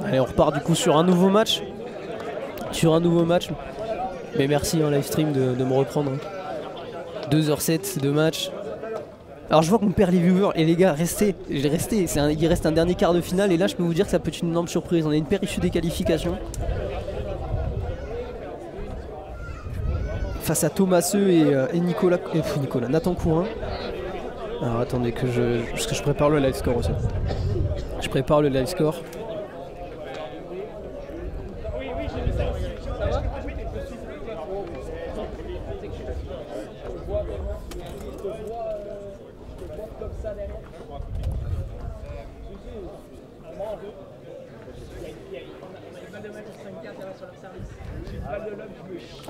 Allez, on repart du coup sur un nouveau match. Mais merci en live stream de me reprendre. 2h07 de match. Alors je vois qu'on perd les viewers et les gars, restez. Il reste un dernier quart de finale et là je peux vous dire que ça peut être une énorme surprise. On a une paire issue des qualifications. Face à Thomaseux et Nathan Courin. Alors attendez parce que je prépare le live score aussi. Je prépare le live score.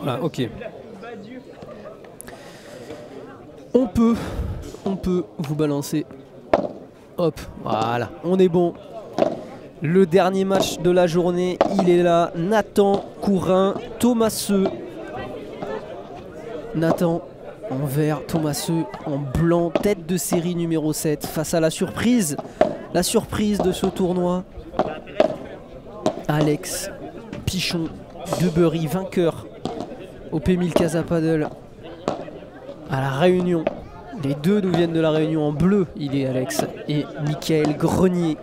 Voilà, ok. On peut vous balancer. Hop, voilà, on est bon. Le dernier match de la journée, il est là. Nathan Courin, Thomaseux. Nathan en vert, Thomaseux en blanc, tête de série numéro 7 face à la surprise de ce tournoi. Alex Pichon de Bury, vainqueur au P1000 Casa Paddle à la Réunion. Les deux nous viennent de la Réunion en bleu, il est Alex, et Mickaël Grenier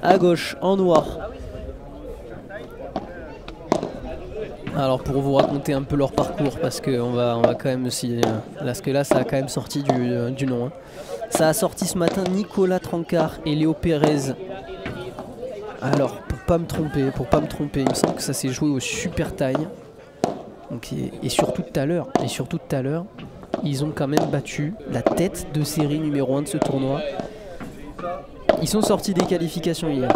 à gauche en noir. Alors pour vous raconter un peu leur parcours, parce qu'on va quand même aussi, parce que là ça a quand même sorti du nom. Hein. Ça a sorti ce matin Nicolas Trancard et Léo Pérez. Alors pour pas me tromper, il me semble que ça s'est joué au super time. Donc, et surtout tout à l'heure, ils ont quand même battu la tête de série numéro 1 de ce tournoi. Ils sont sortis des qualifications hier.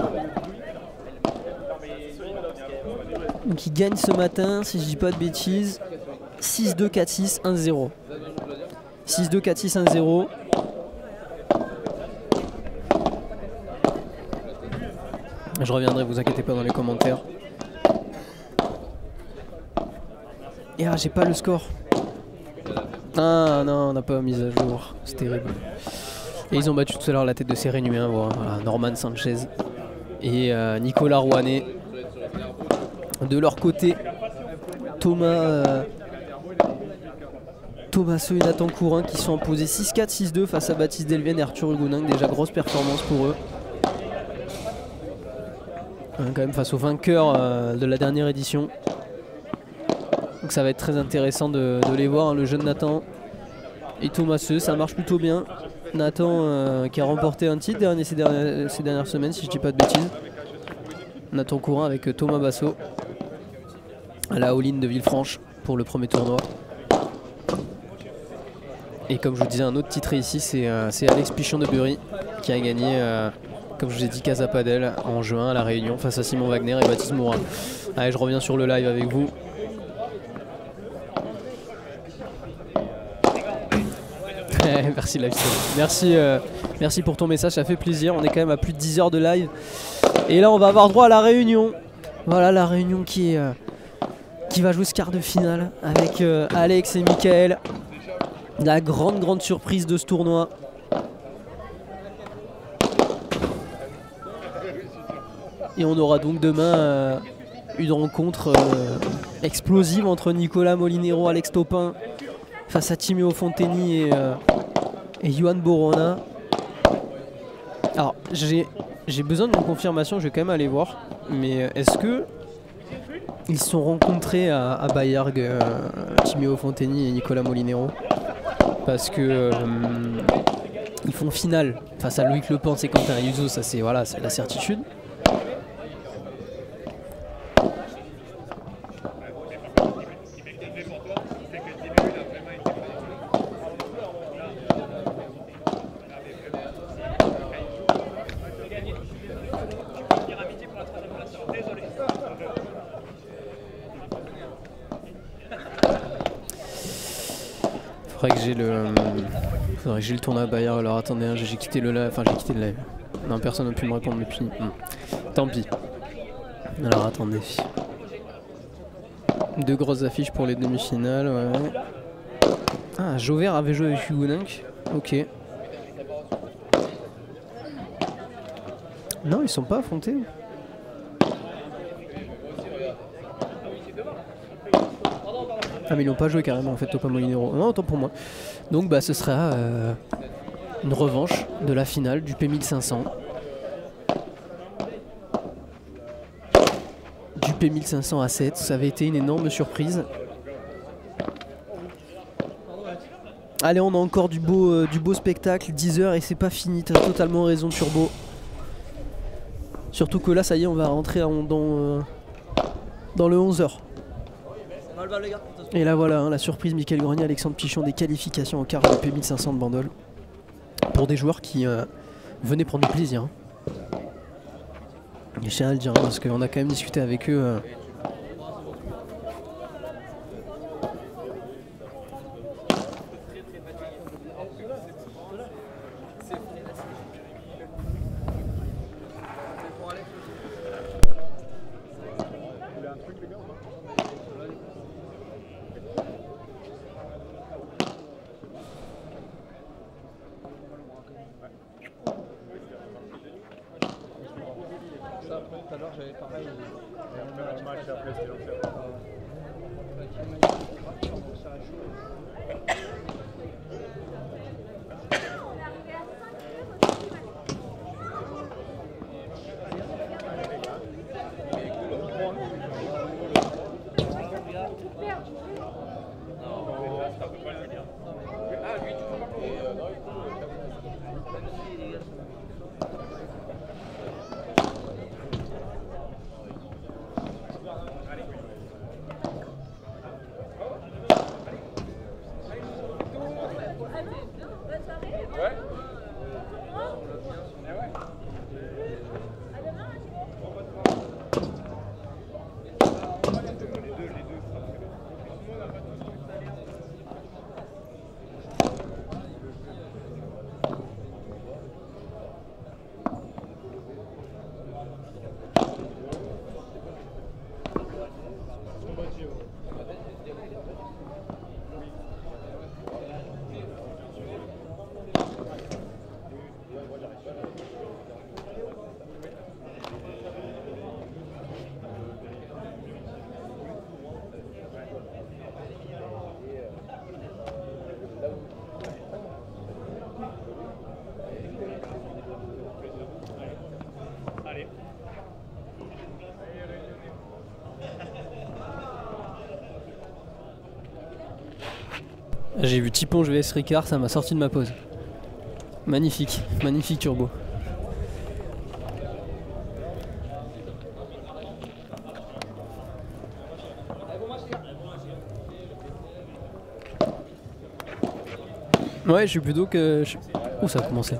Donc ils gagnent ce matin, si je dis pas de bêtises, 6-2, 4-6, 1-0. 6-2, 4-6, 1-0. Je reviendrai, vous inquiétez pas dans les commentaires. Et j'ai pas le score. Ah non, on n'a pas mis à jour. C'est terrible. Et ils ont battu tout à l'heure la tête de série numéro 1. Voilà, Norman Sanchez et Nicolas Rouanet. De leur côté, Thomaseux et Nathan Courin qui sont imposés 6-4, 6-2 face à Baptiste Delvienne et Arthur Hugonin. Déjà grosse performance pour eux. Quand même face aux vainqueurs de la dernière édition. Donc ça va être très intéressant de les voir, hein, le jeune Nathan et Thomaseux, ça marche plutôt bien. Nathan qui a remporté un titre ces dernières semaines, si je dis pas de bêtises. Nathan Courin avec Thomas Basso à la all-in de Villefranche pour le premier tournoi. Et comme je vous disais, un autre titré ici, c'est Alex Pichon de Bury qui a gagné, comme je vous ai dit, Casa Paddle en juin à la Réunion face à Simon Wagner et Baptiste Morin. Allez, je reviens sur le live avec vous. Merci Livestream. Merci pour ton message, ça fait plaisir. On est quand même à plus de 10 heures de live. Et là on va avoir droit à la Réunion. Voilà la Réunion qui va jouer ce quart de finale avec Alex et Mickaël. La grande surprise de ce tournoi. Et on aura donc demain une rencontre explosive entre Nicolas Molinero, Alex Topin face à Timéo Fonteni et Johan Borona. Alors j'ai besoin d'une confirmation, je vais quand même aller voir. Mais est-ce que ils se sont rencontrés à Bayargues, Timéo Fonteni et Nicolas Molinero? Parce que ils font finale face à Loïc Lepens et Quentin Ayuso, ça c'est voilà, la certitude. Faudrait que j'ai le tournoi à Bayard. Alors attendez, hein, j'ai quitté le live. Enfin, j'ai quitté le live. Non, personne n'a pu me répondre depuis. Tant pis. Alors attendez. Deux grosses affiches pour les demi-finales. Ouais. Ah, Jauvert avait joué avec Hugonin. Ok. Non, ils sont pas affrontés. Ah mais ils n'ont pas joué carrément en fait Topin Molinero. Non, autant pour moi. Donc bah ce sera une revanche de la finale du P1500. Du P1500 à 7, ça avait été une énorme surprise. Allez, on a encore du beau spectacle, 10 h et c'est pas fini, t'as totalement raison Turbo. Surtout que là ça y est, on va rentrer dans le 11 h. Et là voilà, hein, la surprise, Mickaël Grenier, Alexandre Pichon, des qualifications en quart de P1500 de Bandol. Pour des joueurs qui venaient prendre du plaisir. Hein. Je tiens à le dire, hein, parce qu'on a quand même discuté avec eux. Tout à l'heure j'avais pareil. J'ai vu Tipon vs Ricard, ça m'a sorti de ma pause. Magnifique, magnifique Turbo. Ouais, je suis plutôt que... Oh, ça a commencé.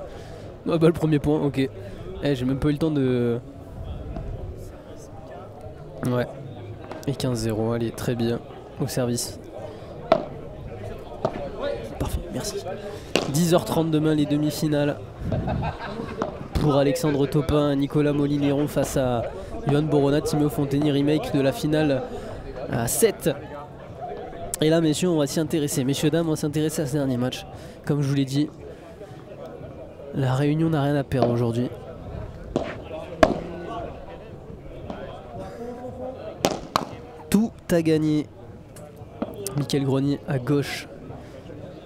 Ah bah le premier point, ok. Eh, j'ai même pas eu le temps de... Ouais. Et 15-0, allez, très bien. Au service. Parfait, merci. 10h30 demain, les demi-finales. Pour Alexandre Topin, Nicolas Molinero face à Johan Borona, Timéo Fonteni, remake de la finale à 7. Et là, messieurs, on va s'y intéresser. Messieurs, dames, on va s'intéresser à ce dernier match. Comme je vous l'ai dit, la Réunion n'a rien à perdre aujourd'hui. Tout à gagner. Mickaël Grenier à gauche.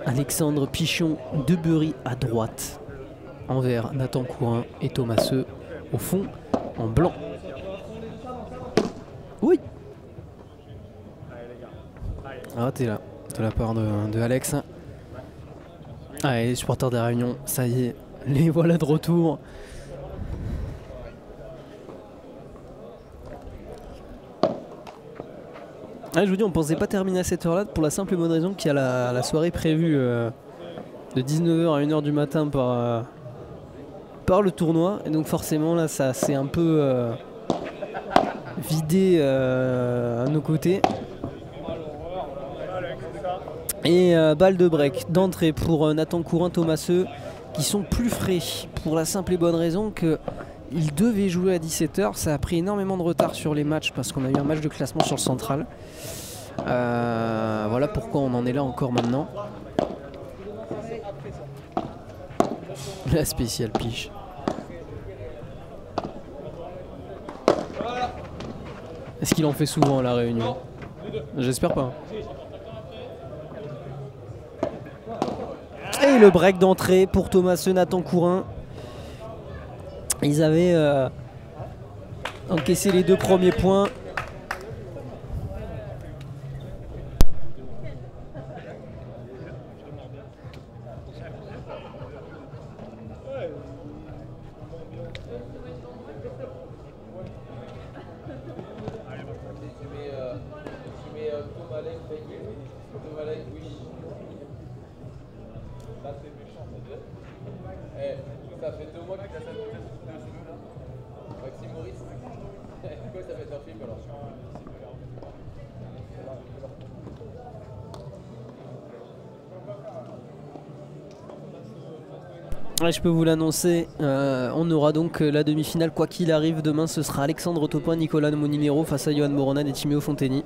Alexandre Pichon Debury à droite. Envers Nathan Courin et Thomas Seu au fond en blanc. Oui. Ah, t'es là, de la part de Alex. Allez, les supporters des Réunions, ça y est, les voilà de retour. Ah, je vous dis, on pensait pas terminer à cette heure-là pour la simple et bonne raison qu'il y a la soirée prévue de 19h à 1h du matin par le tournoi. Et donc forcément, là, ça s'est un peu vidé à nos côtés. Et balle de break d'entrée pour Nathan Courin, Thomas Seu, qui sont plus frais pour la simple et bonne raison qu'ils devaient jouer à 17h. Ça a pris énormément de retard sur les matchs parce qu'on a eu un match de classement sur le central. Voilà pourquoi on en est là encore maintenant. La spéciale piche. Est-ce qu'il en fait souvent à la Réunion? J'espère pas. Et le break d'entrée pour Thomas Nathan Courin. Ils avaient encaissé les 2 premiers points. Ça fait 2 mois que tu as ça dessus là. Maxime Maurice. Pourquoi ça fait un film alors? Ouais, je peux vous l'annoncer, on aura donc la demi-finale quoi qu'il arrive. Demain ce sera Alexandre Topin, Nicolas Molinero face à Johan Moronan et Timéo Fonteni.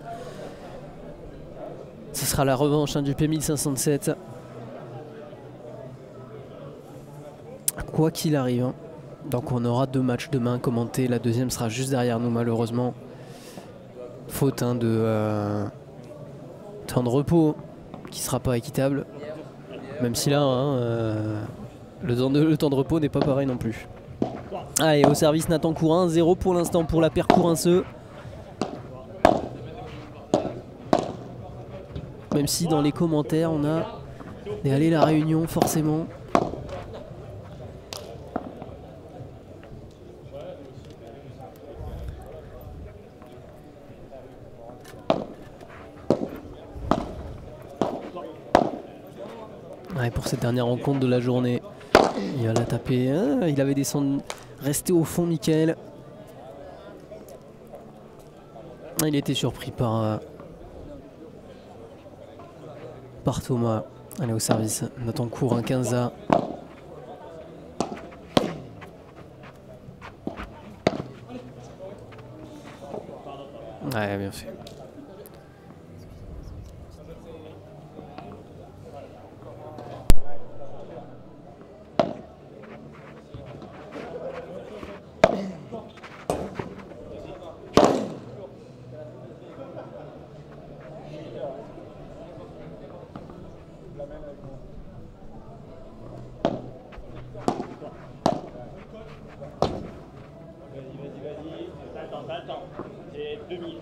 Ce sera la revanche du P1057. Quoi qu'il arrive. Hein. Donc on aura 2 matchs demain commentés. La deuxième sera juste derrière nous malheureusement. Faute de temps de repos qui sera pas équitable. Même si là, le temps de repos n'est pas pareil non plus. Allez, au service Nathan Courin, 0 pour l'instant pour la paire Courinceux. Même si dans les commentaires on a des allez la Réunion forcément. Ouais, pour cette dernière rencontre de la journée. Il va la taper. Ah, il avait descendu. Resté au fond, Mickaël. Ah, il était surpris par Thomas. Allez, au service. Nathan Courin, 15A. Ouais, bien fait. C'est 2000.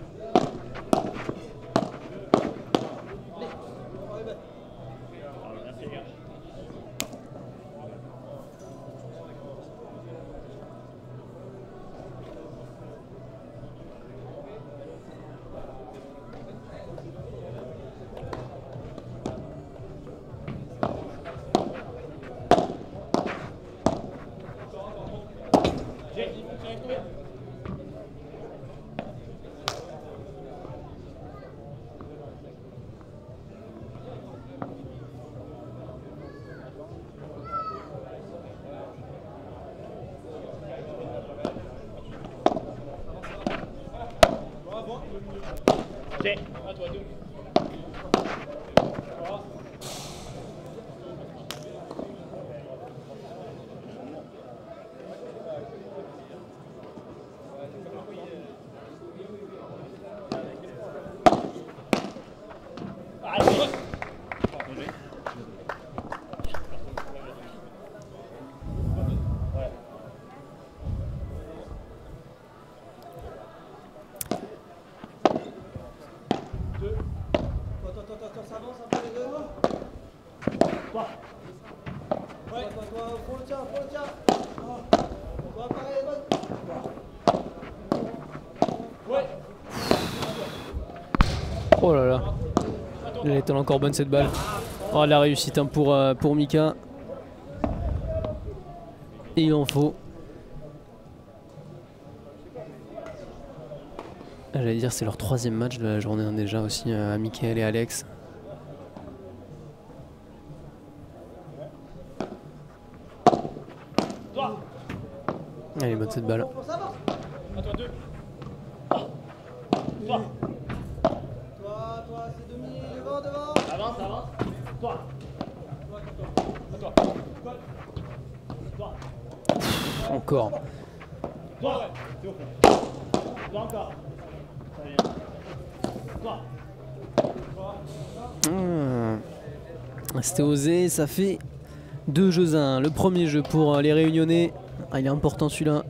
À toi, 2. Oh là là. Elle est encore bonne cette balle. Oh la réussite hein, pour Mika. Et il en faut. J'allais dire c'est leur 3e match de la journée hein, déjà aussi à Mickaël et Alex. Elle est bonne cette balle. À toi, 2. Toi. Toi, c'est demi, devant. Avance. Toi. À toi. Toi. Encore. Toi. Toi encore. C'était osé, ça fait 2 jeux à 1. Le premier jeu pour les Réunionnais. Ah, il est important celui-là.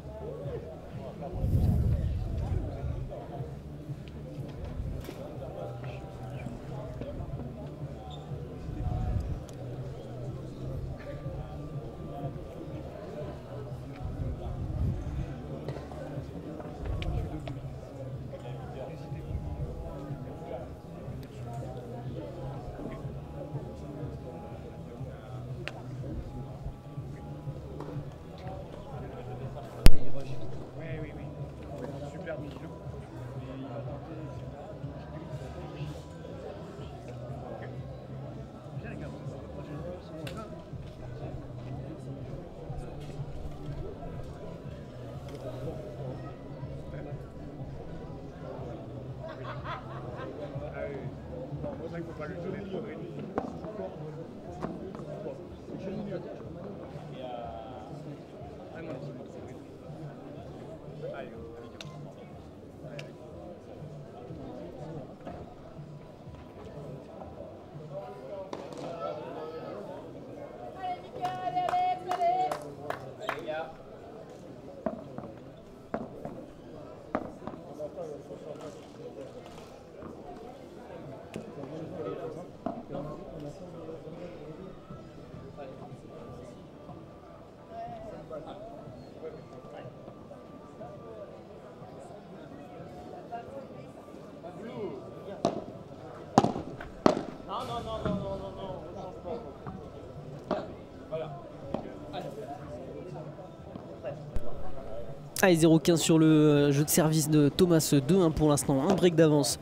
Allez, 0-15 sur le jeu de service de Thomas, 2-1 pour l'instant, un break d'avance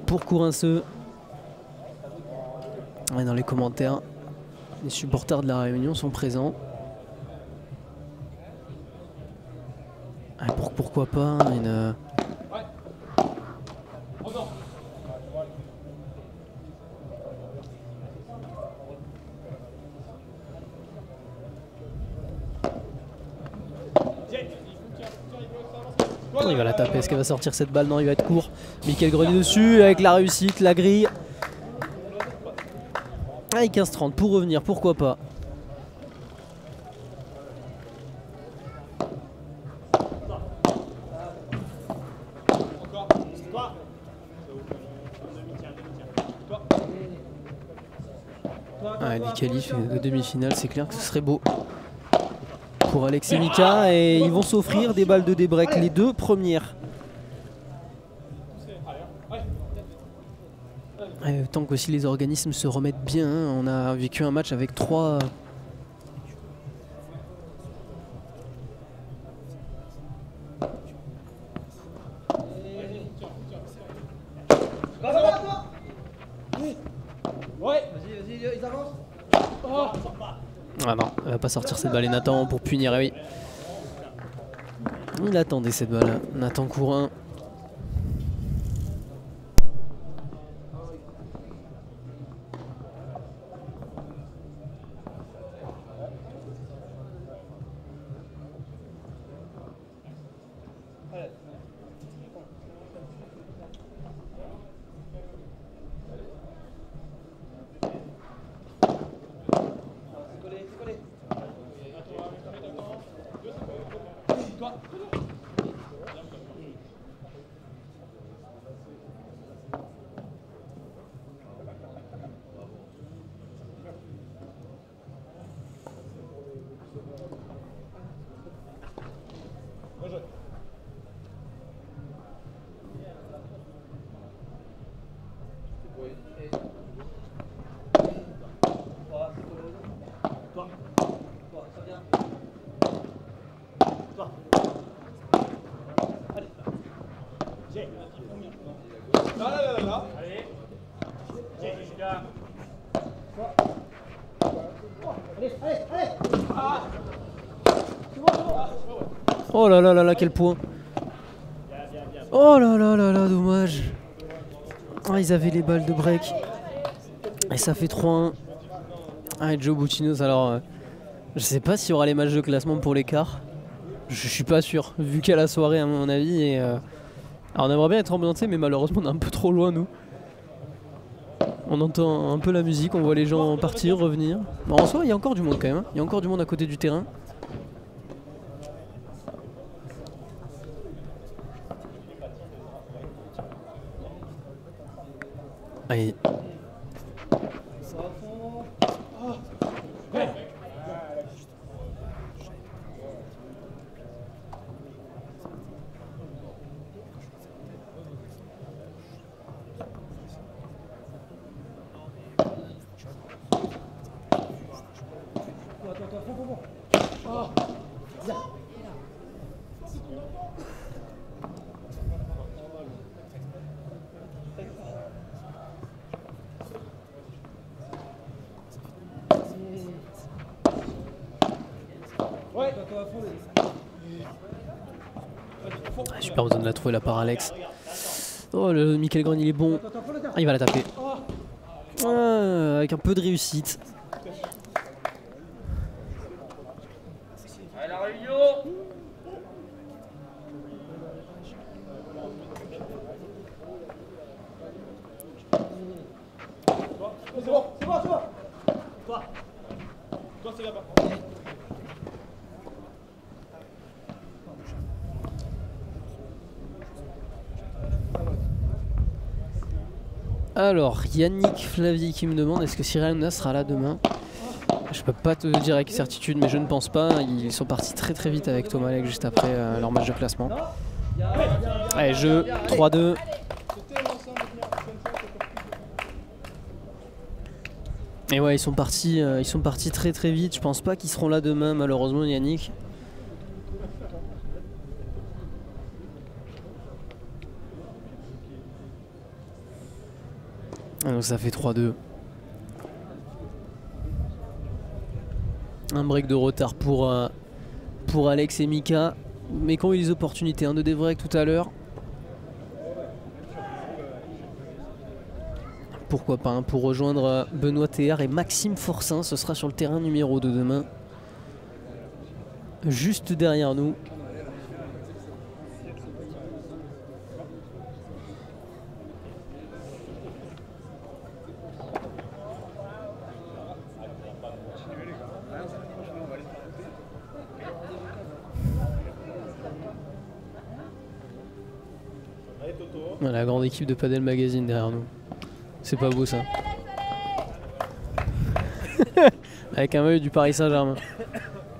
pour Courinceux. Ouais, dans les commentaires, les supporters de la Réunion sont présents. Ouais, pourquoi pas une... Il va la taper, est-ce qu'elle va sortir cette balle? Non, il va être court. Mickaël Grenier dessus avec la réussite, la grille. Allez, 15-30 pour revenir, pourquoi pas. Les qualifs de demi-finale, c'est clair que ce serait beau pour Alex et Mika, et ils vont s'offrir des balles de débreak, les 2 premières. Tant qu'aussi les organismes se remettent bien, hein. On a vécu un match avec 3... Ah non, elle va pas sortir cette balle, et Nathan pour punir, oui. Il attendait cette balle, Nathan Courin. Oh là là là là, quel point. Oh là là là là, dommage. Ah, ils avaient les balles de break. Et ça fait 3-1. Ah, Joe Boutinos, alors je sais pas s'il y aura les matchs de classement pour l'écart. Je suis pas sûr, vu qu'à la soirée à mon avis. Et Alors on aimerait bien être ambianté, mais malheureusement on est un peu trop loin nous. On entend un peu la musique, on voit les gens partir, revenir. Bon, en soi il y a encore du monde quand même, hein. Il y a encore du monde à côté du terrain. Allez. Super, besoin de la trouver là par Alex. Oh, le Michael Green il est bon. Ah, il va la taper. Avec un peu de réussite. Allez, la réunion. C'est bon, c'est bon, c'est bon. Toi, c'est là-bas. Alors, Yannick Flavie qui me demande est-ce que Cyril Hanouna sera là demain. Je peux pas te dire avec certitude, mais je ne pense pas. Ils sont partis très très vite avec Thomas Lec juste après leur match de classement. Allez, jeu 3-2. Et ouais, ils sont partis très très vite. Je pense pas qu'ils seront là demain, malheureusement, Yannick. Donc ça fait 3-2. Un break de retard pour Alex et Mika. Mais quand il y a les opportunités, de des breaks tout à l'heure. Pourquoi pas, hein, pour rejoindre Benoît Théard et Maxime Forcin. Ce sera sur le terrain numéro 2 demain. Juste derrière nous. La grande équipe de Padel Magazine derrière nous. C'est pas beau ça. Avec un maillot du Paris Saint-Germain.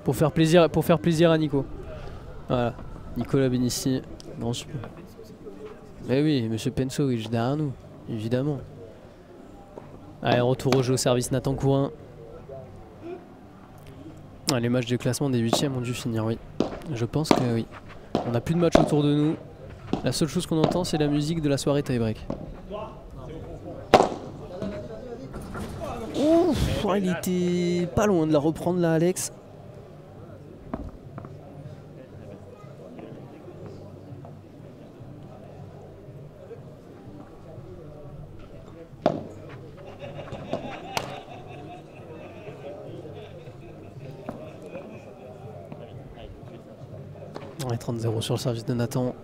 Pour faire plaisir à Nico. Voilà. Nicolas Bénissi. Grand super. Mais oui, monsieur Penso est juste derrière nous. Évidemment. Allez, retour au jeu au service Nathan Courin. Ah, les matchs de classement des 8e ont dû finir, oui. Je pense que oui. On n'a plus de matchs autour de nous. La seule chose qu'on entend, c'est la musique de la soirée tie-break. Ouf, il était pas loin de la reprendre là, Alex. Ouais, 30-0 sur le service de Nathan.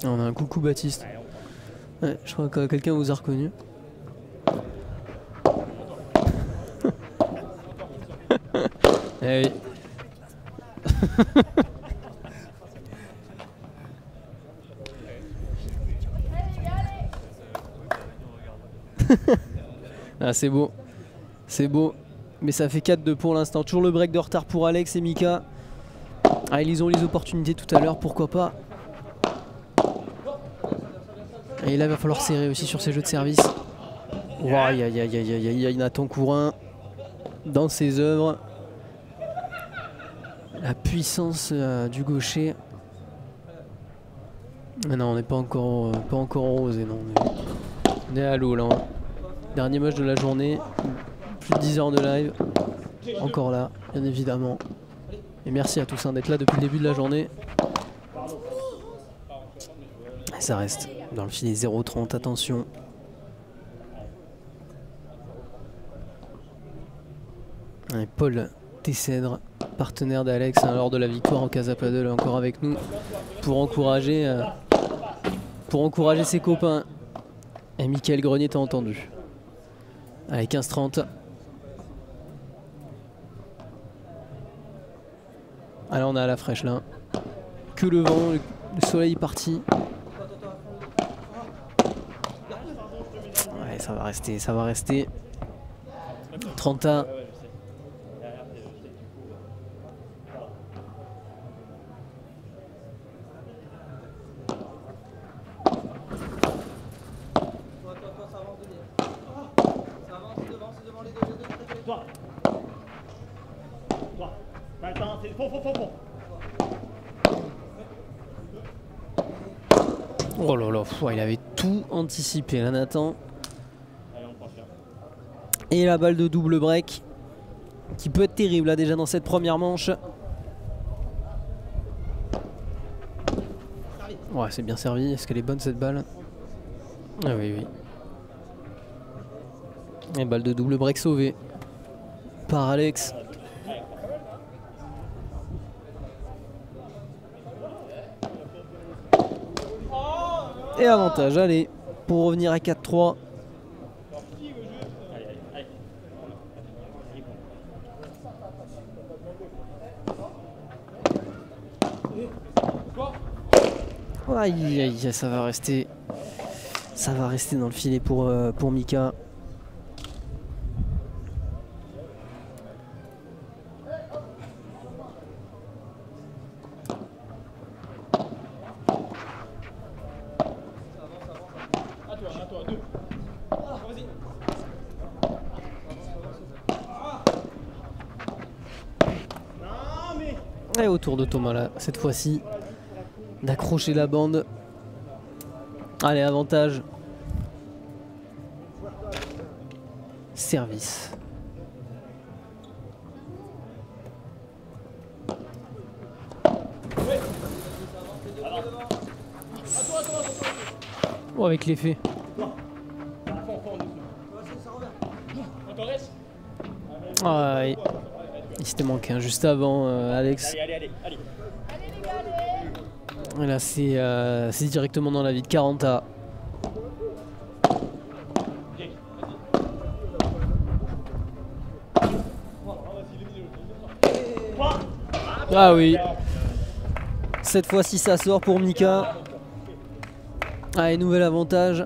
On a un coucou Baptiste. Ouais, je crois que quelqu'un vous a reconnu. Eh oui. Ah, c'est beau. C'est beau. Mais ça fait 4-2 pour l'instant. Toujours le break de retard pour Alex et Mika. Ah, ils ont les opportunités tout à l'heure, pourquoi pas. Et là, il va falloir serrer aussi sur ces jeux de service. Wow, aïe aïe aïe aïe aïe aïe, Nathan Courin dans ses œuvres. La puissance du gaucher. Ah non, on n'est pas encore rosé, non. On est à l'eau là. Hein. Dernier match de la journée. Plus de 10 heures de live. Encore là, bien évidemment. Et merci à tous d'être là depuis le début de la journée. Et ça reste dans le filet 0-30, attention. Et Paul Tessèdre, partenaire d'Alex lors de la victoire au Casa Paddle, encore avec nous pour encourager ses copains. Et Mickaël Grenier t'a entendu. Allez, 15-30. Allez, on est à la fraîche là. Que le vent, le soleil est parti. Ouais, ça va rester, ça va rester. 30A. Toi. Attends, c'est fond. Oh là là, il avait tout anticipé là, Nathan. Et la balle de double break qui peut être terrible là déjà dans cette première manche. Ouais, c'est bien servi. Est-ce qu'elle est bonne cette balle? Ah oui. Et balle de double break sauvée par Alex. Et avantage, allez, pour revenir à 4-3. Aïe aïe, ça va rester dans le filet pour Mika. Et au tour de Thomas là, cette fois-ci, d'accrocher la bande. Allez, avantage. Service. Oh, avec l'effet. Ah, il s'était manqué hein, juste avant, Alex. Allez. Et là, c'est directement dans la vie de 40A. Ah oui. Cette fois-ci, ça sort pour Mika. Allez, nouvel avantage.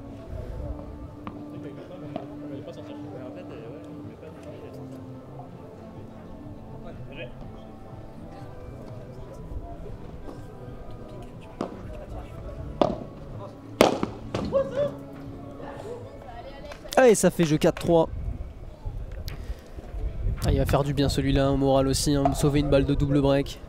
Allez, ça fait jeu 4-3. Ah, il va faire du bien celui-là, au moral aussi, hein, sauver une balle de double break.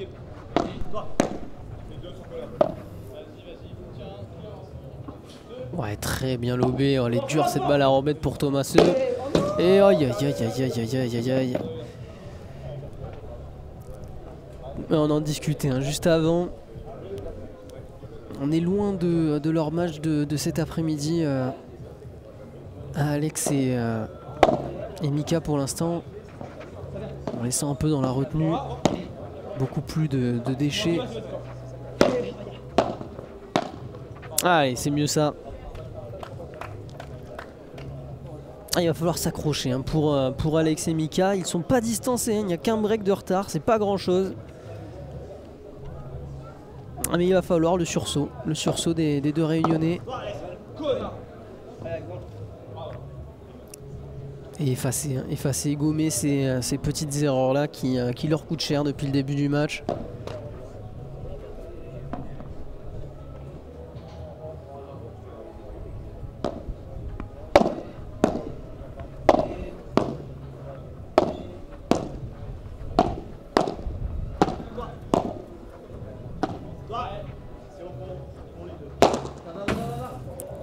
tranquille. Toi. Les deux sont collés. Vas-y, tiens. Ouais, très bien lobé. Oh, elle est dure cette balle à remettre pour Thomas. Et aïe aïe aïe aïe aïe aïe aïe aïe aïe. On en discutait hein, juste avant. On est loin de leur match de cet après-midi. Alex et Mika pour l'instant. On les sent un peu dans la retenue. Beaucoup plus de déchets. Allez, c'est mieux ça. Ah, il va falloir s'accrocher hein, pour Alex et Mika. Ils sont pas distancés, hein. Il n'y a qu'un break de retard, c'est pas grand chose. Mais il va falloir le sursaut des deux réunionnais. Et effacer et gommer ces petites erreurs là qui leur coûtent cher depuis le début du match.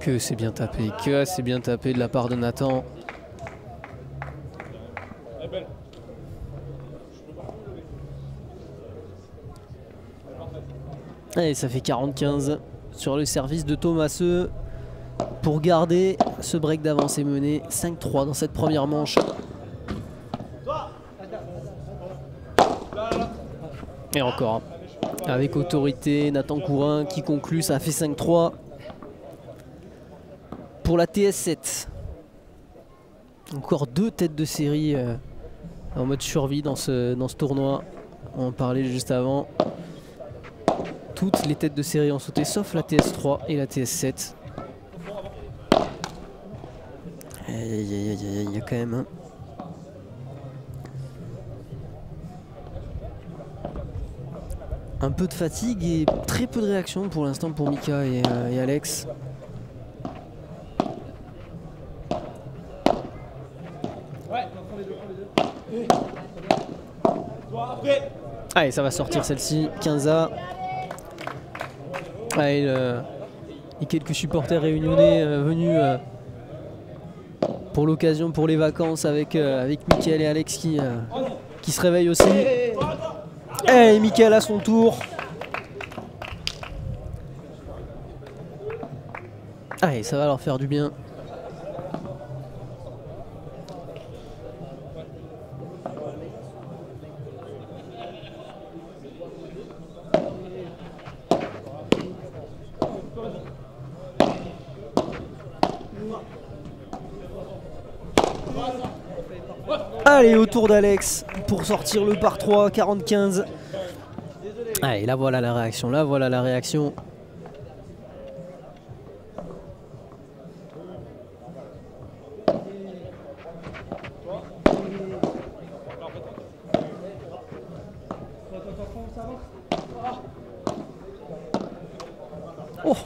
Que c'est bien tapé de la part de Nathan. Allez, ça fait 40-15 sur le service de Thomas pour garder ce break d'avance et mener 5-3 dans cette première manche. Et encore, avec autorité, Nathan Courin qui conclut, ça a fait 5-3 pour la TS7. Encore deux têtes de série en mode survie dans ce tournoi. On en parlait juste avant. Toutes les têtes de série ont sauté sauf la TS3 et la TS7. Il y a quand même un peu de fatigue et très peu de réaction pour l'instant pour Mika et Alex. Allez, ça va sortir celle-ci. 15A. Allez, et quelques supporters réunionnais venus pour l'occasion, pour les vacances avec Mickaël et Alex qui se réveillent aussi. Et Mickaël à son tour. Allez, ça va leur faire du bien. Allez, au tour d'Alex pour sortir le par 3, 40-15. Allez, là voilà la réaction, Oh.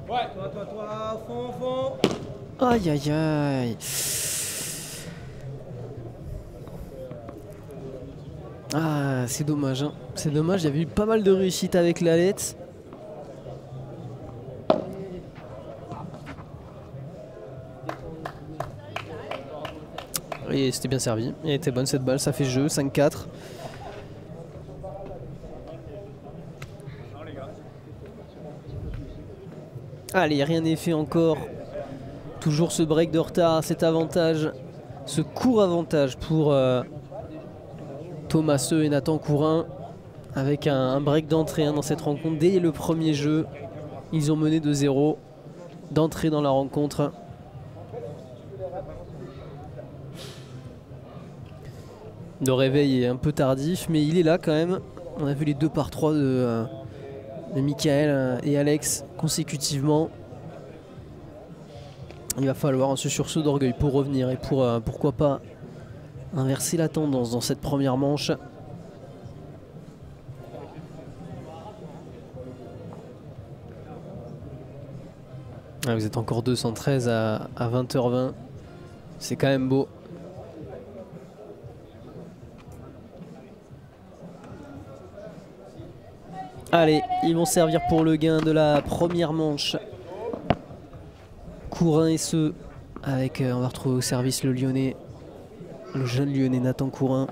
Ouais, toi, fond. Aïe aïe aïe. Ah, c'est dommage hein. C'est dommage, il y avait eu pas mal de réussite avec l'Alette. Et c'était bien servi, elle était bonne cette balle, ça fait jeu, 5-4. Allez, rien n'est fait encore. Toujours ce break de retard, cet avantage, ce court avantage pour Thomas et Nathan Courin. Avec un break d'entrée dans cette rencontre. Dès le premier jeu, ils ont mené 2-0 d'entrée dans la rencontre. Le réveil est un peu tardif, mais il est là quand même. On a vu les 2 par 3 de Mickaël et Alex consécutivement. Il va falloir ce sursaut d'orgueil pour revenir et pour pourquoi pas inverser la tendance dans cette première manche. Ah, vous êtes encore 213 à 20h20. C'est quand même beau. Allez, ils vont servir pour le gain de la première manche. Courin et ceux avec, on va retrouver au service le Lyonnais, le jeune Lyonnais Nathan Courin.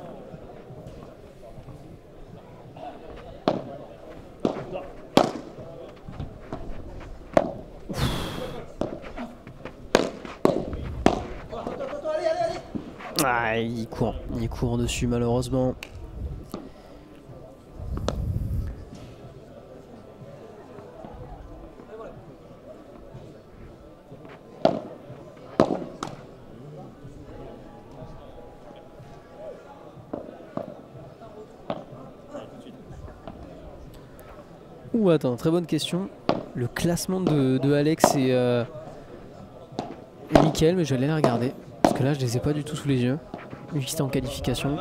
Ah, il court dessus malheureusement. Ouh, attends, très bonne question. Le classement de Alex et Mickaël, mais je vais aller la regarder. Parce que là, je les ai pas du tout sous les yeux. Vu qu'ils étaient en qualification.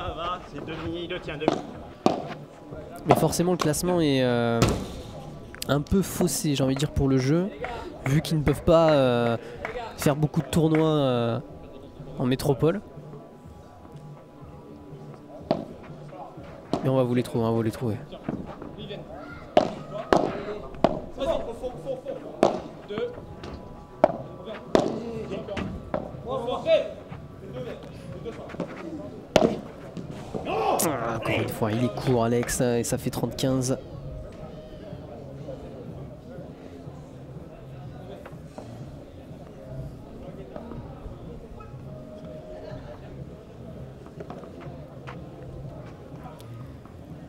C'est demi, il le tient, demi. Mais forcément, le classement est un peu faussé, j'ai envie de dire, pour le jeu. Vu qu'ils ne peuvent pas faire beaucoup de tournois en métropole. Mais on va vous les trouver, on va vous les trouver. Ah, encore une fois, il est court Alex et ça fait 30-15.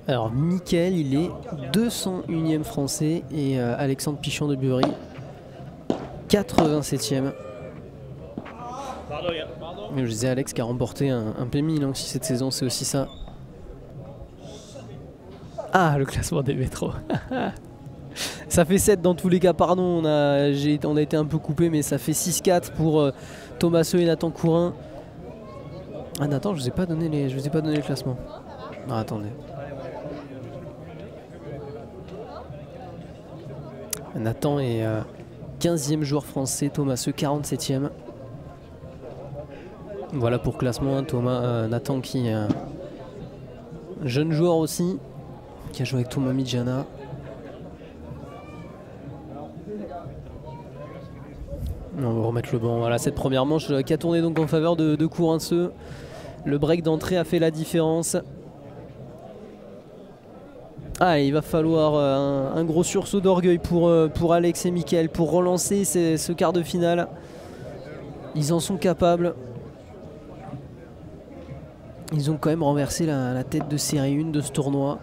Alors Mickaël, il est 201e français et Alexandre Pichon de Bury 87e. Mais je disais Alex qui a remporté un PMI aussi cette saison, c'est aussi ça. Ah, le classement des métros. Ça fait 7 dans tous les cas, pardon, on a été un peu coupé, mais ça fait 6-4 pour Thomas et Nathan Courin. Ah Nathan, je vous ai pas donné le classement. Non, attendez. Nathan est 15e joueur français, Thomas 47e. Voilà pour classement, hein, Nathan qui est jeune joueur aussi, qui a joué avec Thomas Midjana. On va remettre le banc. Voilà, cette première manche qui a tourné donc en faveur de Courinceux. Le break d'entrée a fait la différence. Ah, il va falloir un gros sursaut d'orgueil pour Alex et Mickaël pour relancer ce quart de finale. Ils en sont capables. Ils ont quand même renversé la tête de série 1 de ce tournoi.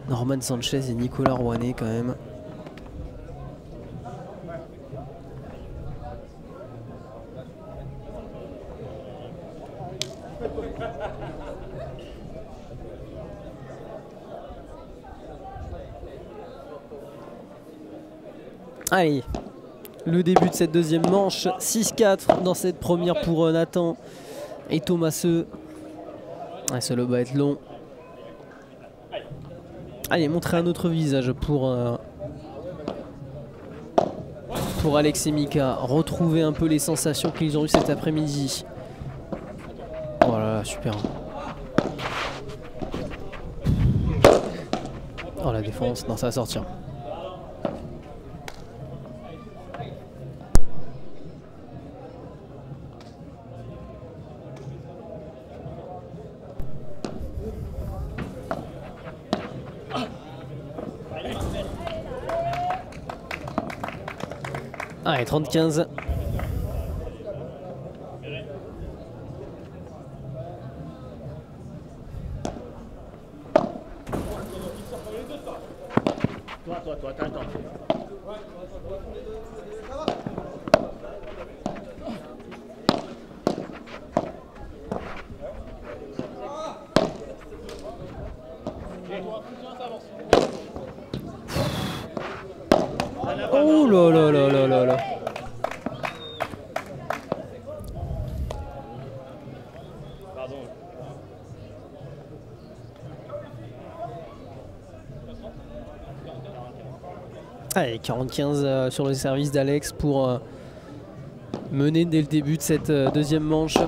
Norman Sanchez et Nicolas Rouanet quand même. Allez, le début de cette deuxième manche, 6-4 dans cette première pour Nathan et Thomas. Ah, ça va être long. Allez, montrer un autre visage pour Alex et Mika. Retrouver un peu les sensations qu'ils ont eues cet après-midi. Voilà, super. Oh, la défense, non, ça va sortir. Allez, 30-15. Toi, t'as le temps. Oh là là là là là là. Pardon. Allez, 40-15 sur le service d'Alex pour mener dès le début de cette deuxième manche. Bien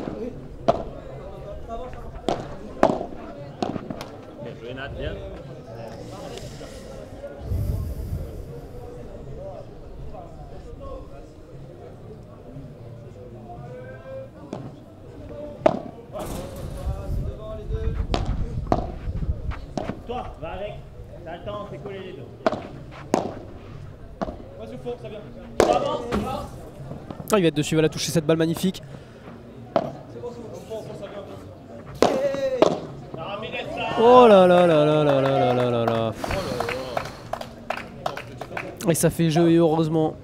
joué Nat, bien. Ah, il va être dessus, il va la toucher cette balle magnifique. Oh là là là là là là là là là. Et ça fait jeu et heureusement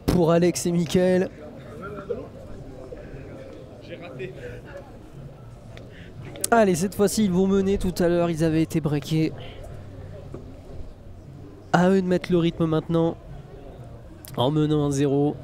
pour Alex et Mickaël. Allez, cette fois-ci ils vont mener. Tout à l'heure ils avaient été breakés. À eux de mettre le rythme maintenant en menant 1-0.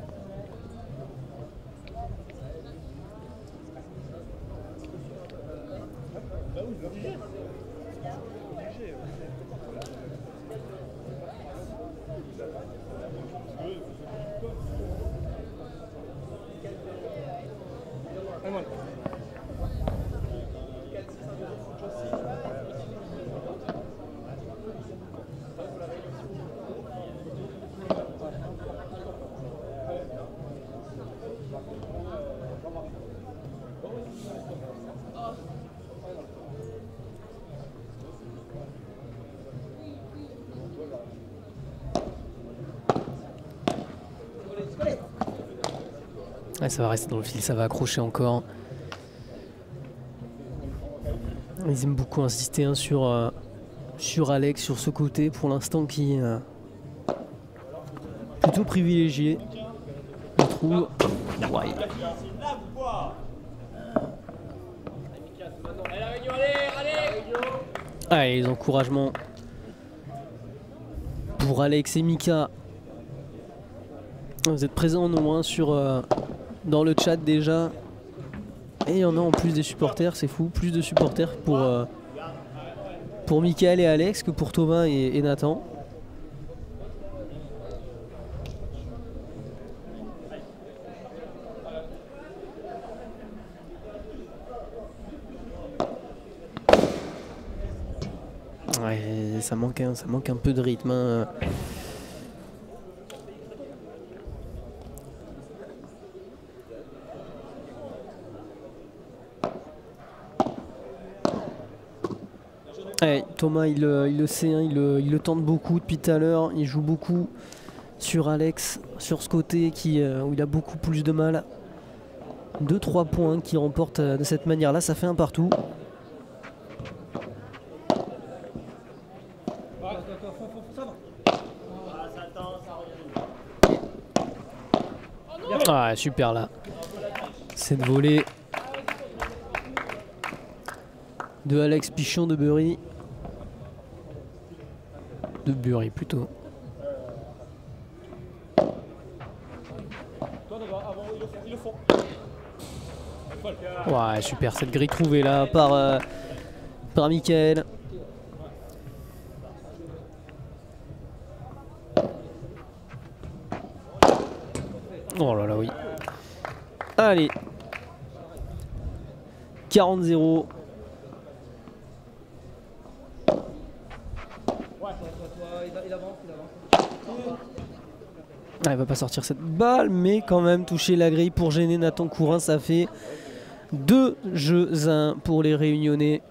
Ouais, ça va rester dans le fil, ça va accrocher encore. Ils aiment beaucoup insister hein, sur Alex, sur ce côté pour l'instant qui est plutôt privilégié. Je trouve. Ouais. Allez, les encouragements pour Alex et Mika. Vous êtes présents au nombre dans le chat déjà. Et il y en a en plus des supporters, c'est fou. Plus de supporters pour Mickaël et Alex que pour Thomas et Nathan. Ouais, ça manque un peu de rythme. Hein. Ouais, Thomas il le sait, hein, il le tente beaucoup depuis tout à l'heure, il joue beaucoup sur Alex, sur ce côté où il a beaucoup plus de mal. 2-3 points qui remporte de cette manière là, ça fait un partout. Ah super là, cette volée de Alex Pichon de Bury. De Bury plutôt. Ouais super cette grille trouvée là par Mickaël. Oh là là oui. Allez. 40-0. Ah, il va pas sortir cette balle, mais quand même toucher la grille pour gêner Nathan Courin. Ça fait 2-1 pour les Réunionnais.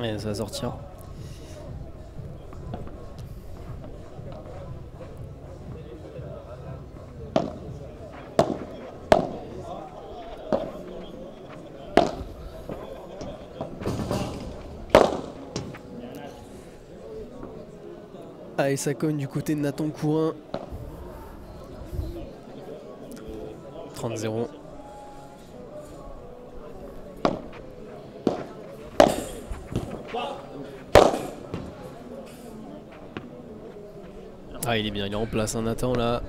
Ouais, ça va sortir. Allez, ça cogne du côté de Nathan Courin. 30-0. Ah, il est bien, il est en place, hein, Nathan là.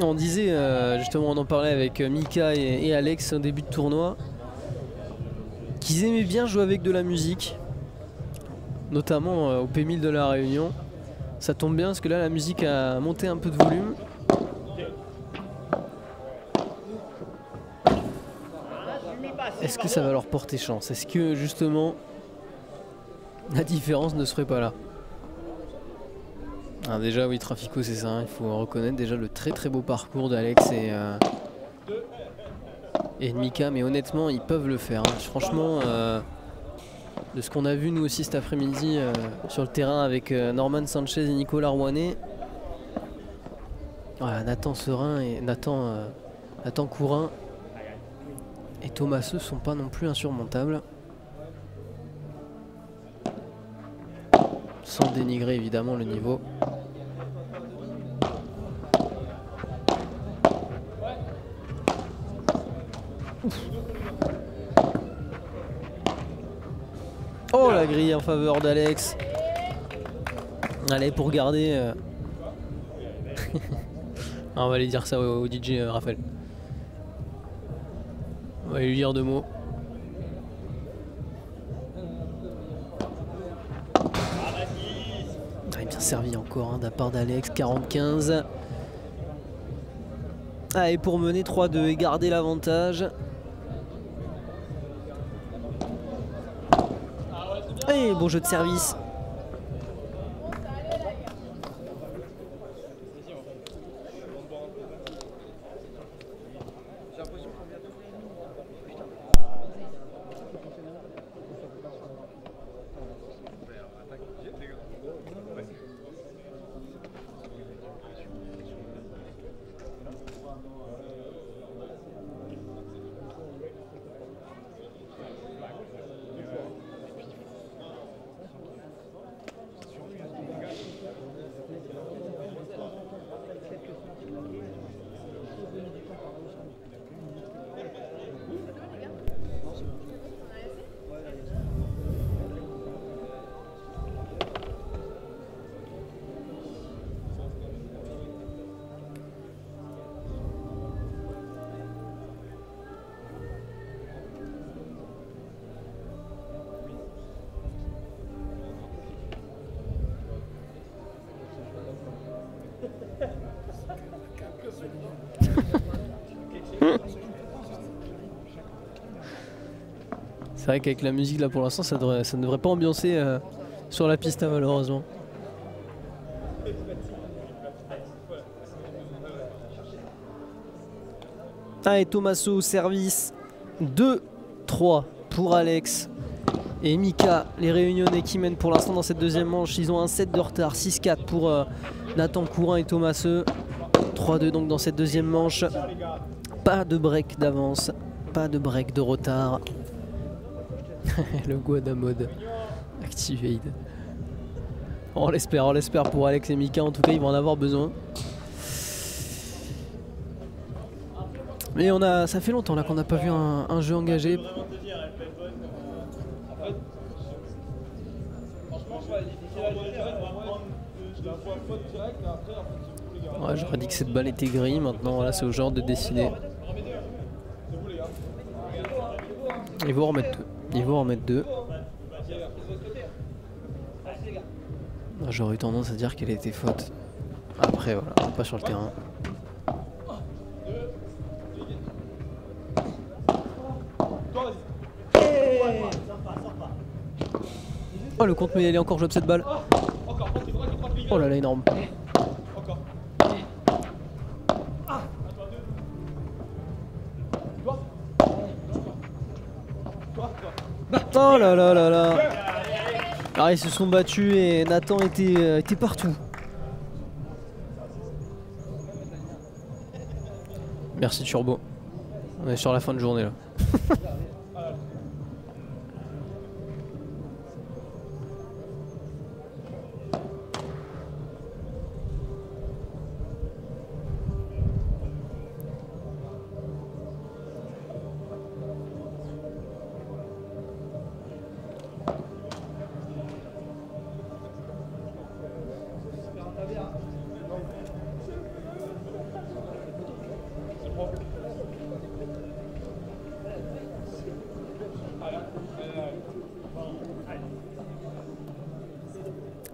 On disait, justement, on en parlait avec Mika et Alex au début de tournoi, qu'ils aimaient bien jouer avec de la musique, notamment au P1000 de la Réunion. Ça tombe bien parce que là la musique a monté un peu de volume. Est-ce que ça va leur porter chance? Est-ce que justement la différence ne serait pas là? Alors déjà oui, Trafico c'est ça, hein, il faut reconnaître déjà le très très beau parcours d'Alex et de Mika, mais honnêtement ils peuvent le faire, hein. Franchement de ce qu'on a vu nous aussi cet après-midi sur le terrain avec Norman Sanchez et Nicolas Rouanet, voilà, Nathan Serin et Nathan Courin et Thomaseux sont pas non plus insurmontables, sans dénigrer évidemment le niveau. Oh, la grille en faveur d'Alex. Allez, pour garder on va aller dire ça au DJ Raphaël. On va lui dire 2 mots. Bien servi encore, hein, de la part d'Alex. 45. Allez, pour mener 3-2 et garder l'avantage. Et bon jeu de service. C'est vrai qu'avec la musique là pour l'instant ça ne devrait pas ambiancer sur la piste, hein, malheureusement. Ah, et Thomaseux au service. 2-3 pour Alex et Mika, les Réunionnais qui mènent pour l'instant dans cette deuxième manche. Ils ont un 7 de retard, 6-4 pour Nathan Courin et Thomaseux. 3-2 donc dans cette deuxième manche. Pas de break d'avance, pas de break de retard. Le Guada mode activate. On l'espère pour Alex et Mika. En tout cas, ils vont en avoir besoin. Mais ça fait longtemps là qu'on n'a pas vu un jeu engagé. Ouais, j'aurais dit que cette balle était gris. Maintenant, voilà, c'est au genre de décider. Ils vont en remettre 2. Ils vont en remettre 2. J'aurais eu tendance à dire qu'elle était faute. Après, voilà, pas sur le terrain. Oh, le compte, mais elle est encore jouable cette balle. Oh là là, énorme. Oh là là là là. Alors ils se sont battus et Nathan était partout. Merci Turbo. On est sur la fin de journée là.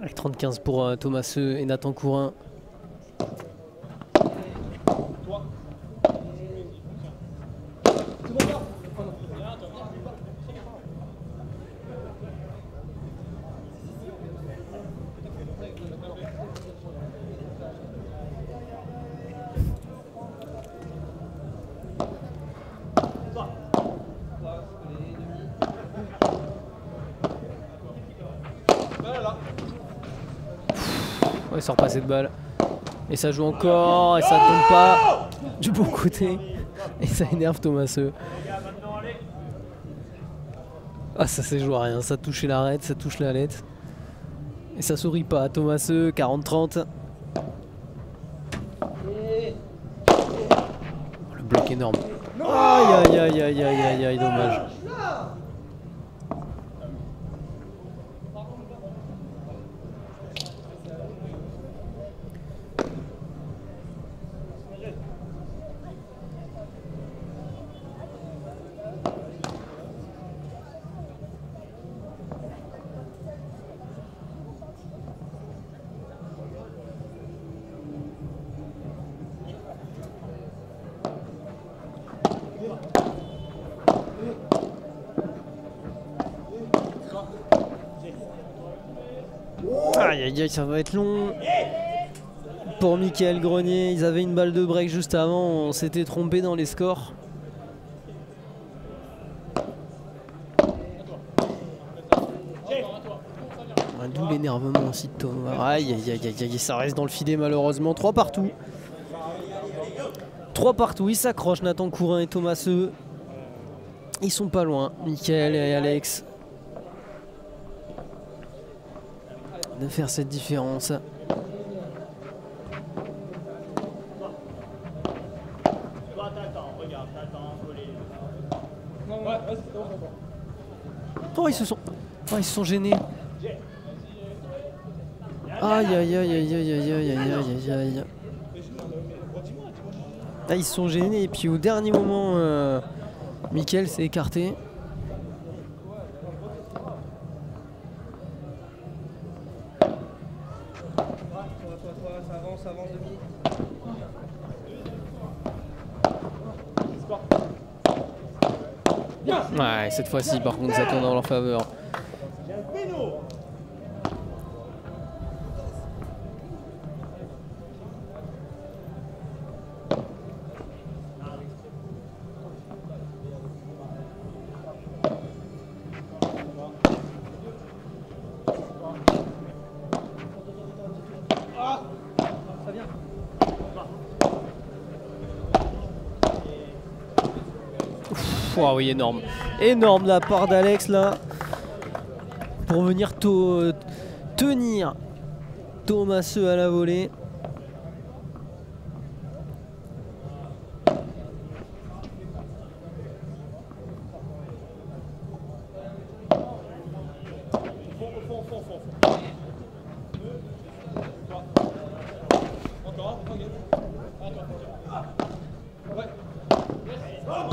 Avec 35 pour Thomaseux et Nathan Courin. Ouais, sort pas cette balle. Et ça joue encore, et ça tombe pas du bon côté. Et ça énerve Thomaseux. Ah, ça s'est joué à rien, ça touche l'arête, ça touche la lettre. Et ça sourit pas, Thomaseux, 40-30. Le bloc énorme. Aïe aïe aïe aïe aïe aïe aïe, dommage. Aïe aïe aïe, ça va être long pour Mickaël Grenier. Ils avaient une balle de break juste avant, on s'était trompé dans les scores. D'où l'énervement aussi de Thomas. Aïe aïe aïe aïe aïe, ça reste dans le filet malheureusement. 3 partout. 3 partout, ils s'accrochent, Nathan Courin et Thomaseux. Ils sont pas loin, Mickaël et Alex, de faire cette différence. Oh, ils se sont gênés. Aïe aïe aïe aïe aïe aïe aïe aïe aïe aïe. Ah, ils se sont gênés et puis au dernier moment Mickaël s'est écarté. Ça avance demi. Ouais, cette fois-ci par contre ça tourne en leur faveur. Oh oui, énorme. Énorme de la part d'Alex là. Pour venir tenir Thomaseux à la volée.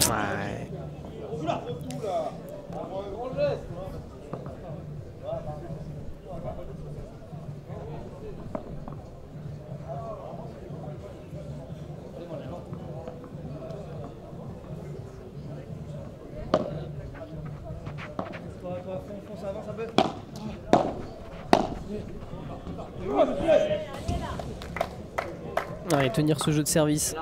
Ouais. Ça avance un peu. Allez, tenir ce jeu de service.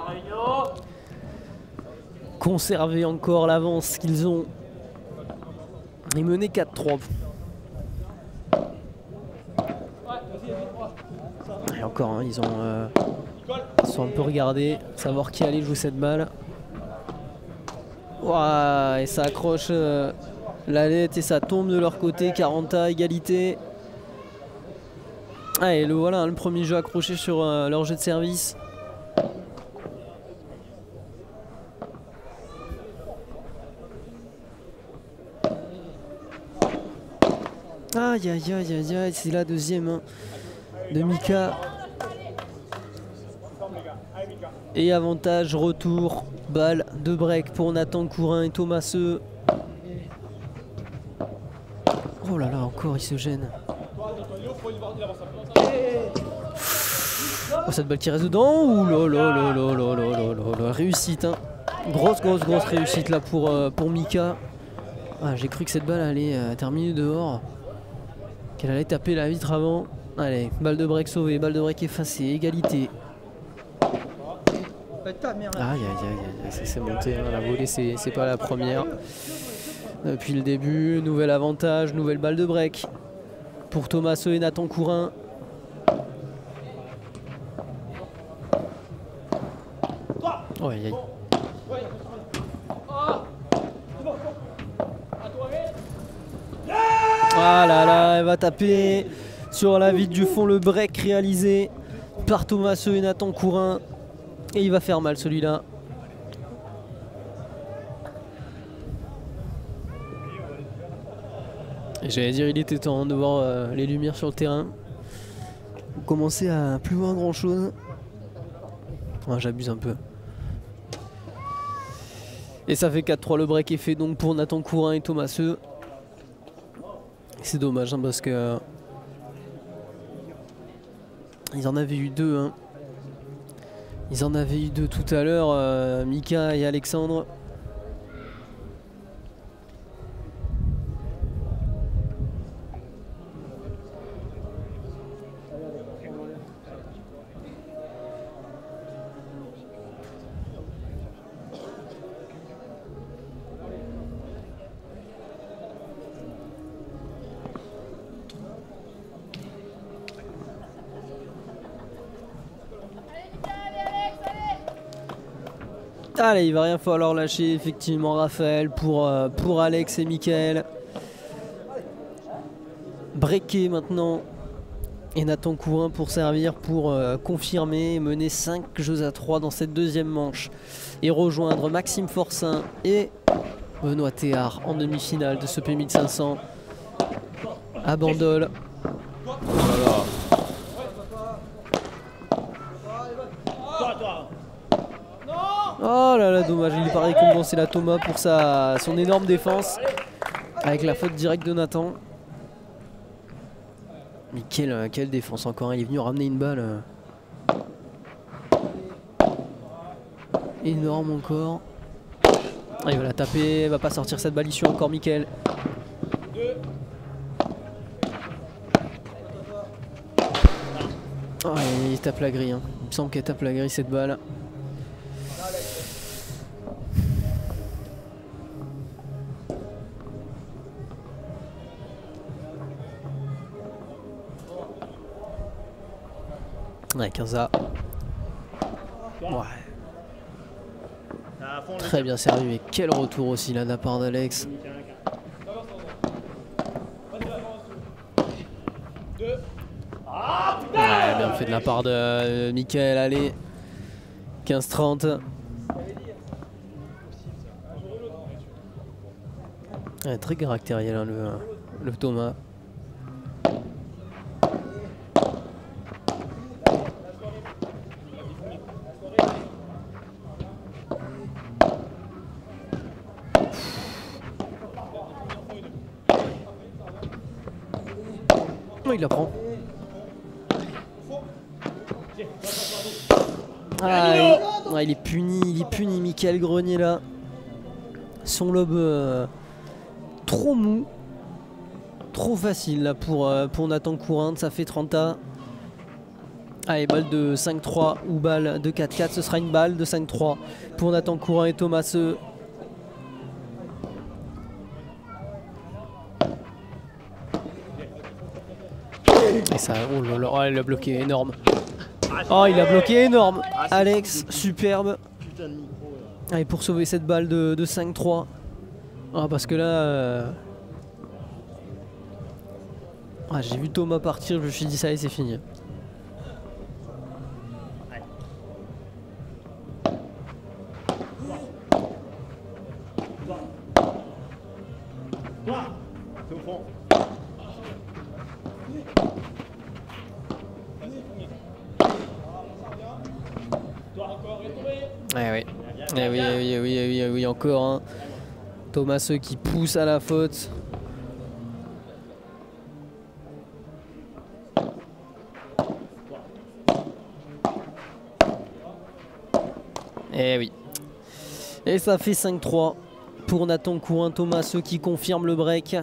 Conserver encore l'avance qu'ils ont. Et mener 4-3. Et encore, hein, ils sont un peu regardés, savoir qui allait jouer cette balle. Ouah, et ça accroche la lettre et ça tombe de leur côté. 40 égalité. Ah, et le voilà, hein, le premier jeu accroché sur leur jeu de service. Aïe aïe aïe aïe aïe, c'est la deuxième hein, de Mika. Et avantage, retour, balle de break pour Nathan Courin et Thomaseux. Oh là là, encore il se gêne. Oh, cette balle qui reste dedans. Ouh là là là là là là là là. Réussite hein. Grosse réussite là pour Mika. Ah, j'ai cru que cette balle allait terminer dehors. Qu'elle allait taper la vitre avant. Allez, balle de break sauvée, balle de break effacée, égalité. Aïe aïe aïe, c'est monté, hein. La volée c'est pas la première. Depuis le début, nouvel avantage, nouvelle balle de break. Pour Thomaseux et Nathan Courin. Oh aïe aïe. Ah là là, elle va taper sur la vitre du fond, le break réalisé par Thomaseux et Nathan Courin. Et il va faire mal celui-là. J'allais dire il était temps de voir les lumières sur le terrain. On commençait à plus voir grand chose. Oh, j'abuse un peu. Et ça fait 4-3, le break est fait donc pour Nathan Courin et Thomaseux. C'est dommage hein, parce que ils en avaient eu deux hein. Ils en avaient eu deux tout à l'heure, Mika et Alexandre. Allez, il va rien falloir lâcher effectivement Raphaël pour Alex et Mickaël. Breaké maintenant. Et Nathan Courin pour servir, pour confirmer, mener 5 jeux à 3 dans cette deuxième manche. Et rejoindre Maxime Forcin et Benoît Théard en demi-finale de ce P1500 à Bandol. Oh là là, dommage, il n'est pas récompensé la Thomas pour son énorme défense avec la faute directe de Nathan. Mais quelle défense encore, il est venu ramener une balle énorme encore. Ah, il va la taper, il va pas sortir cette balle issue encore Mickaël. Oh, il tape la grille, hein. Il me semble qu'elle tape la grille cette balle. Ouais, 15A. Ouais. Très bien servi, mais quel retour aussi là de la part d'Alex. Ouais, bien fait de la part de Mickaël, allez. 15-30. Ouais, très caractériel hein, le Thomas. Il la prend. Ah, il est puni Mickaël Grenier là. Son lob trop mou. Trop facile là pour Nathan Courin, ça fait 30A. Allez, balle de 5-3 ou balle de 4-4, ce sera une balle de 5-3 pour Nathan Courin et Thomaseux. Et ça, oh là là, oh, il a bloqué énorme. Oh, il a bloqué énorme. Alex, superbe. Allez, pour sauver cette balle de 5-3. Ah, parce que là... Ah, j'ai vu Thomas partir, je me suis dit ça y est, c'est fini. C'est au fond. Eh oui. Eh oui, eh oui, eh oui, eh oui, eh oui, encore hein. Thomas qui pousse à la faute. Eh oui. Et ça fait 5-3 pour Nathan Courin. Thomas qui confirme le break.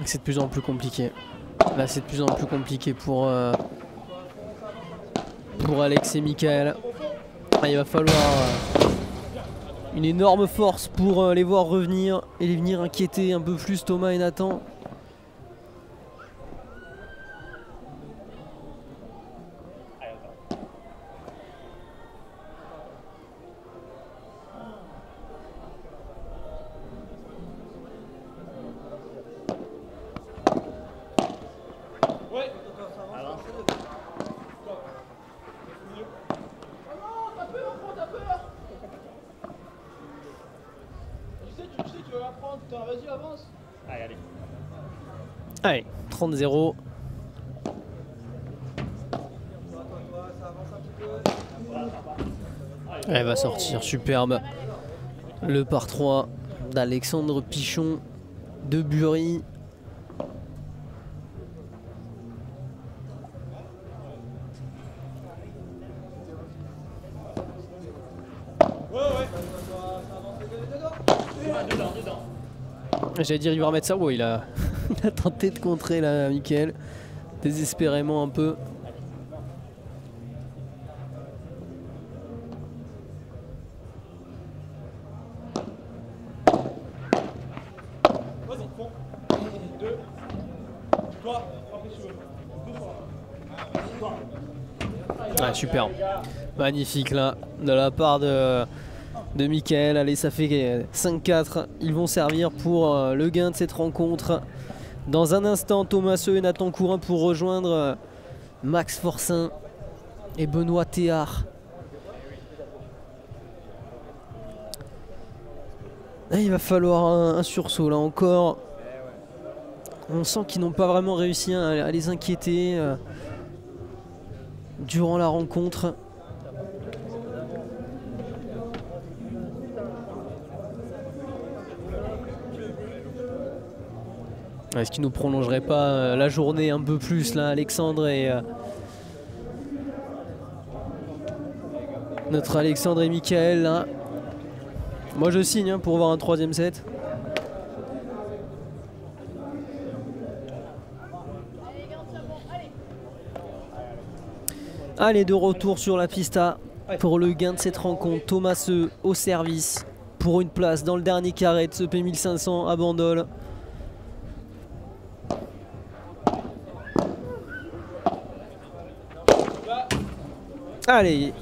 C'est de plus en plus compliqué. Là, c'est de plus en plus compliqué pour Alex et Michael. Ah, il va falloir une énorme force pour les voir revenir et les venir inquiéter un peu plus Thomas et Nathan. Vas-y, avance. Allez, allez. Allez, 30-0. Elle va sortir, superbe. Le par 3 d'Alexandre Pichon de Bury. J'allais dire il va remettre ça, ouais, il a tenté de contrer là Michael, désespérément un peu. Ah, super, magnifique là de la part de Michael. Allez, ça fait 5-4. Ils vont servir pour le gain de cette rencontre. Dans un instant, Thomas et Nathan Courin pour rejoindre Max Forcin et Benoît Théard. Là, il va falloir un sursaut là encore. On sent qu'ils n'ont pas vraiment réussi à les inquiéter durant la rencontre. Est-ce qu'il nous prolongerait pas la journée un peu plus là, Alexandre et notre Alexandre et Michael là. Moi je signe hein, pour voir un troisième set. Allez, de retour sur la pista pour le gain de cette rencontre. Thomas au service pour une place dans le dernier carré de ce P1500 à Bandol. Allez,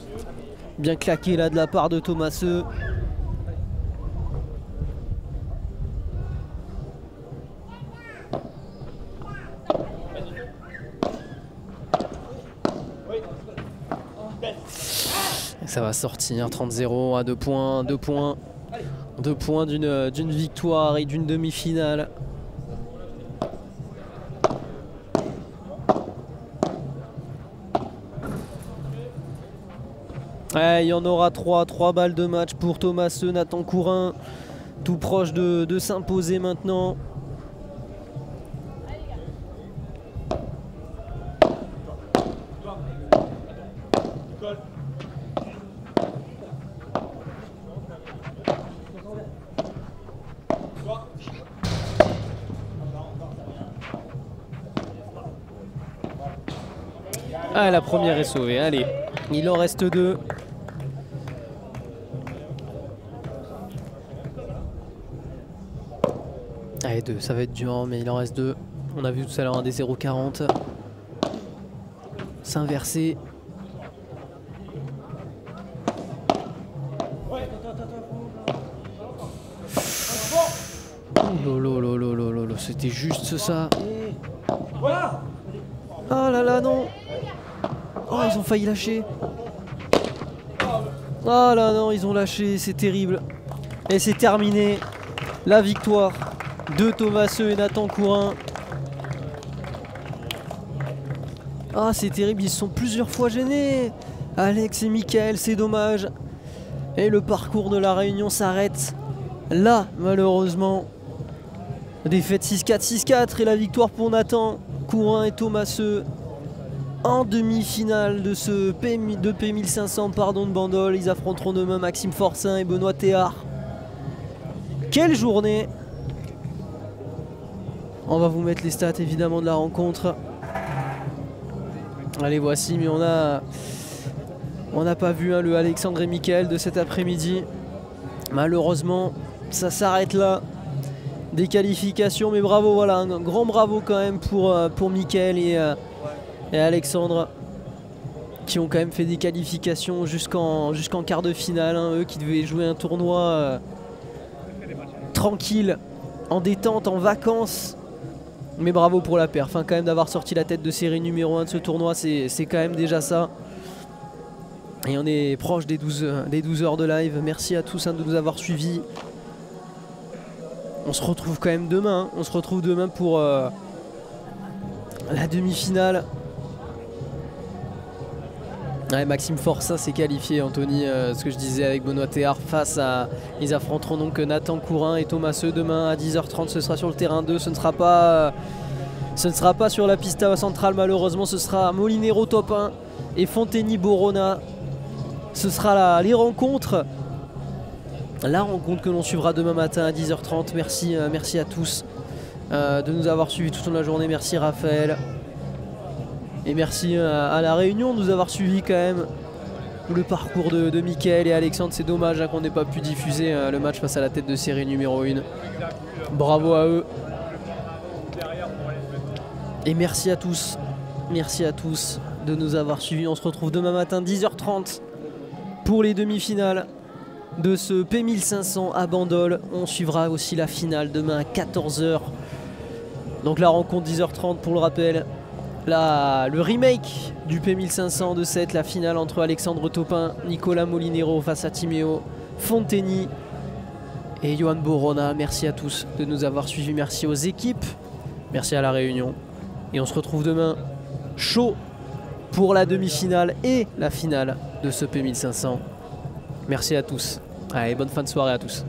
bien claqué là de la part de Thomas. Ça va sortir 30-0 à 2 points, 2 points. 2 points d'une victoire et d'une demi-finale. Ouais, il y en aura 3 balles de match pour Thomas Nathan Courin, tout proche de s'imposer maintenant. Ah, la première est sauvée, allez, il en reste 2. Allez, 2, ça va être dur, mais il en reste 2. On a vu tout à l'heure un des 0,40 s'inverser. Oh lolo, c'était juste ça. Voilà. Ah là là, non. Oh, ils ont failli lâcher. Ah là non, ils ont lâché, c'est terrible. Et c'est terminé. La victoire de Thomaseux et Nathan Courin. Ah, c'est terrible, ils se sont plusieurs fois gênés. Alex et Mickaël, c'est dommage. Et le parcours de la Réunion s'arrête là, malheureusement. Défaite 6-4, 6-4 et la victoire pour Nathan Courin et Thomaseux en demi-finale de ce P1500 de Bandol. Ils affronteront demain Maxime Forcin et Benoît Théard. Quelle journée! On va vous mettre les stats évidemment de la rencontre. Allez, voici, mais on n'a pas vu le Alexandre et Mickaël de cet après-midi. Malheureusement, ça s'arrête là. Des qualifications, mais bravo, voilà, un grand bravo quand même pour Mickaël et Alexandre, qui ont quand même fait des qualifications jusqu'en quart de finale, hein, eux qui devaient jouer un tournoi tranquille, en détente, en vacances. Mais bravo pour la perf, hein, quand même d'avoir sorti la tête de série numéro 1 de ce tournoi, c'est quand même déjà ça. Et on est proche des 12 heures de live. Merci à tous, hein, de nous avoir suivis. On se retrouve quand même demain, hein. On se retrouve demain pour la demi-finale. Ouais, Maxime Forcin s'est qualifié, Anthony, ce que je disais avec Benoît Théard face à... Ils affronteront donc Nathan Courin et Thomaseux demain à 10h30. Ce sera sur le terrain 2, ce ne sera pas sur la pista centrale malheureusement. Ce sera Molinero top 1 et Fontainy Borona. Ce sera les rencontres. La rencontre que l'on suivra demain matin à 10h30. Merci à tous de nous avoir suivis toute la journée. Merci Raphaël. Et merci à la Réunion de nous avoir suivis quand même. Le parcours de Mickaël et Alexandre. C'est dommage, hein, qu'on n'ait pas pu diffuser le match face à la tête de série numéro 1. Bravo à eux. Et merci à tous. Merci à tous de nous avoir suivis. On se retrouve demain matin 10h30 pour les demi-finales de ce P1500 à Bandol. On suivra aussi la finale demain à 14h. Donc la rencontre 10h30 pour le rappel. Le remake du P1500 de 7, la finale entre Alexandre Topin, Nicolas Molinero face à Timéo Fontainy et Johan Borona. Merci à tous de nous avoir suivis. Merci aux équipes. Merci à la Réunion. Et on se retrouve demain chaud pour la demi-finale et la finale de ce P1500. Merci à tous. Allez, bonne fin de soirée à tous.